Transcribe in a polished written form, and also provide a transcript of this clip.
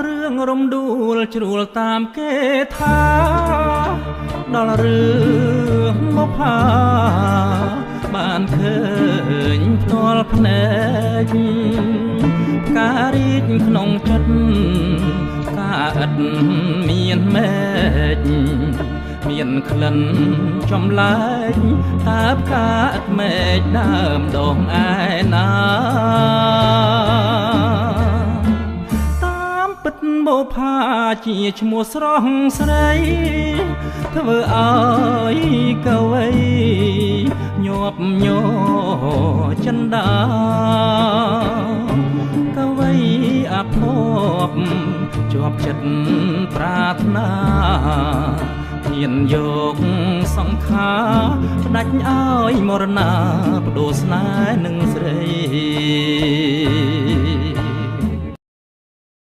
រឿងរំដួលជ្រួលតាមគេថាដល់រឿងមកផាបានឃើញផ្ទាល់ភ្នែកការរីកក្នុងចិត្តការឥតមានមេឃមានក្លិនចំលែកតើបការឥតមេឃដើមដងឯណាតាមពិតបុប្ផាជាឈ្មោះស្រស់ស្រីធ្វើឲ្យកវីញាប់ញ័រចិន្តាកវីអភ័ព្វជាប់ចិត្តប្រាថ្នាហ៊ានយកសង្ខារផ្ដាច់ឲ្យមរណាបដូរស្នេហ៍នឹងស្រី